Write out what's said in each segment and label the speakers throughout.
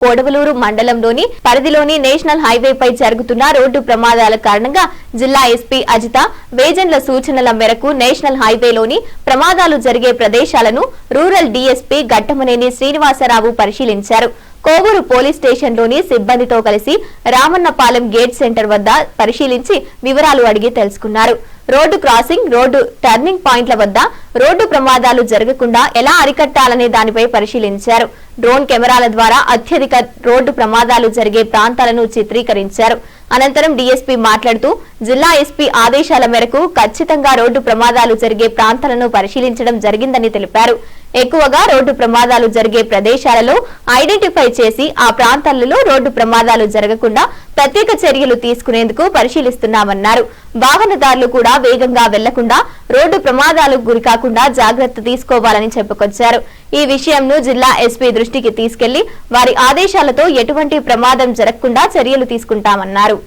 Speaker 1: కోడవలూరు మండలంలోని పరిధిలోని నేషనల్ హైవేపై జరుగుతున్న రోడ్డు ప్రమాదాల కారణంగా జిల్లా ఎస్పీ అజిత వేజన్ల సూచనల మేరకు నేషనల్ హైవేలోని ప్రమాదాలు జరిగే ప్రదేశాలను రూరల్ డీఎస్పీ గట్టమనేని శ్రీనివాసరావు పరిశీలించారు. కోవూరు పోలీస్ స్టేషన్లోని సిబ్బందితో కలిసి రామన్నపాలెం గేట్ సెంటర్ వద్ద పరిశీలించి వివరాలు అడిగి తెలుసుకున్నారు. రోడ్డు క్రాసింగ్, రోడ్డు టర్నింగ్ పాయింట్ల వద్ద రోడ్డు ప్రమాదాలు జరగకుండా ఎలా అరికట్టాలనే దానిపై పరిశీలించారు. డ్రోన్ కెమెరాల ద్వారా అత్యధిక రోడ్డు ప్రమాదాలు జరిగే ప్రాంతాలను చిత్రీకరించారు. అనంతరం డీఎస్పీ మాట్లాడుతూ జిల్లా ఎస్పీ ఆదేశాల మేరకు ఖచ్చితంగా రోడ్డు ప్రమాదాలు జరిగే ప్రాంతాలను పరిశీలించడం జరిగిందని తెలిపారు. ఎక్కువగా రోడ్డు ప్రమాదాలు జరిగే ప్రదేశాలలో ఐడెంటిఫై చేసి ఆ ప్రాంతాలలో రోడ్డు ప్రమాదాలు జరగకుండా ప్రత్యేక చర్యలు తీసుకునేందుకు పరిశీలిస్తున్నామన్నారు. వాహనదారులు కూడా వేగంగా వెళ్లకుండా రోడ్డు ప్రమాదాలకు గురికాకుండా జాగ్రత్త తీసుకోవాలని చెప్పుకొచ్చారు. ఈ విషయంను జిల్లా ఎస్పీ దృష్టికి తీసుకెళ్లి వారి ఆదేశాలతో ఎటువంటి ప్రమాదం జరగకుండా చర్యలు తీసుకుంటామన్నారు.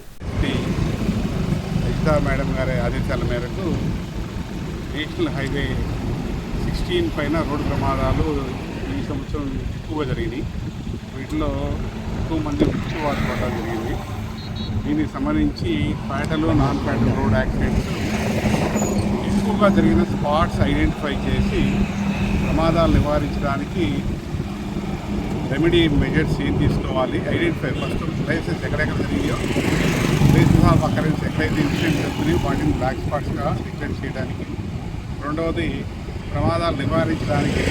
Speaker 2: పైన రోడ్డు ప్రమాదాలు ఈ సంవత్సరం ఎక్కువగా జరిగినాయి. వీటిలో ఎక్కువ మంది మృత్యువాత పడడం జరిగింది. దీనికి సంబంధించి fatal, non fatal road accidents ఎక్కువగా జరిగిన స్పాట్స్ ఐడెంటిఫై చేసి ప్రమాదాలు నివారించడానికి రెమెడీ మెజర్స్ ఏం తీసుకోవాలి, ఐడెంటిఫై ఫస్ట్ ప్లేసెస్ ఎక్కడెక్కడ జరిగాయో, ప్లేసెస్ ఆఫ్ అకరెన్స్ ఎక్కడైతే ఇన్సిడెంట్స్ జరుగుతున్నాయో వాటిని బ్లాక్ స్పాట్స్గా డిక్లేర్ చేయడానికి, రెండవది ప్రమాదాలు నివారించడానికి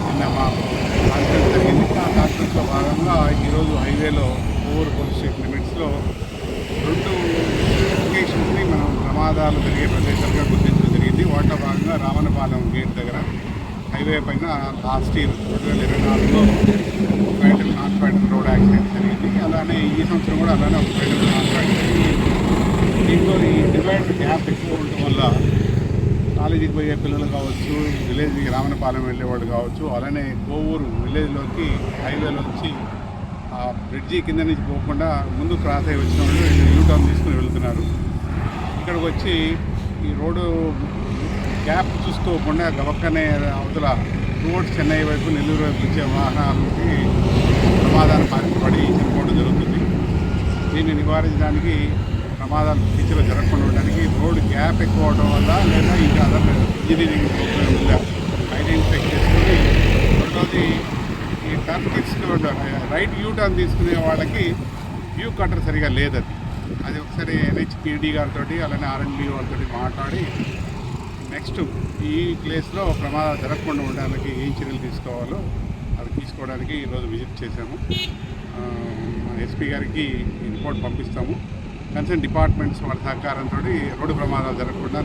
Speaker 2: నిన్న మాకు కాన్ఫరెన్స్ జరిగింది. ఆ కాన్ఫరెన్స్లో భాగంగా ఈరోజు హైవేలో కోవూరు పోలీస్ స్టేషన్ లిమిట్స్లో 2 లొకేషన్స్ని మనం ప్రమాదాలు జరిగే ప్రదేశాలుగా గుర్తించడం జరిగింది. వాటిలో భాగంగా రామన్నపాలెం గేట్ దగ్గర హైవే పైన లాస్ట్ ఇయర్ 2024లో fatal, non fatal road accident జరిగింది. అలానే ఈ సంవత్సరం కూడా అలానే ఒక ఫ్యాటల్, నాన్ ఫ్యాటల్ జరిగింది. దీంట్లో ఈ డివైడ్ గ్యాప్ ఎక్కువ ఉండటం వల్ల కాలేజీకి పోయే పిల్లలు కావచ్చు, విలేజ్కి రామన్నపాలెం వెళ్ళేవాళ్ళు కావచ్చు, అలానే కోవూరు విలేజ్లోకి హైవేలోంచి ఆ బ్రిడ్జి కింద నుంచి పోకుండా ముందు క్రాస్ అయ్యి వచ్చిన వాళ్ళు యూటర్న్ తీసుకుని వెళ్తున్నారు. ఇక్కడికి వచ్చి ఈ రోడ్డు గ్యాప్ చూసుకోకుండా గబక్కనే అవతల రోడ్ చెన్నై వైపు, నెల్లూరు వైపు వచ్చే వాహనాలకి ప్రమాదాలు పడి చనిపోవడం జరుగుతుంది. దీన్ని నివారించడానికి, ప్రమాదాలు ఫ్యూచర్లో జరగకుండా ఉండడానికి రోడ్ గ్యాప్ ఎక్కువ అవడం వల్ల లేదా ఇంకా అదర్ ఇంజనీరింగ్ ప్రోగ్రామ్ వల్ల ఐడెంటిఫై చేసుకుని, రెండోది ఈ టర్న్ తీసుకుని రైట్ యూ టర్న్ తీసుకునే వాళ్ళకి వ్యూ కటర్ సరిగా లేదు. అది ఒకసారి NHPD గారితో అలానే R&B వాళ్ళతో మాట్లాడి నెక్స్ట్ ఈ ప్లేస్లో ప్రమాదాలు జరగకుండా ఉండడానికి ఏం చర్యలు తీసుకోవాలో అది తీసుకోవడానికి ఈరోజు విజిట్ చేశాము. ఎస్పీ గారికి రిపోర్ట్ పంపిస్తాము. కన్సర్న్ డిపార్ట్మెంట్స్ వాళ్ళ సహకారంతో రోడ్డు ప్రమాదాలు జరగకుండా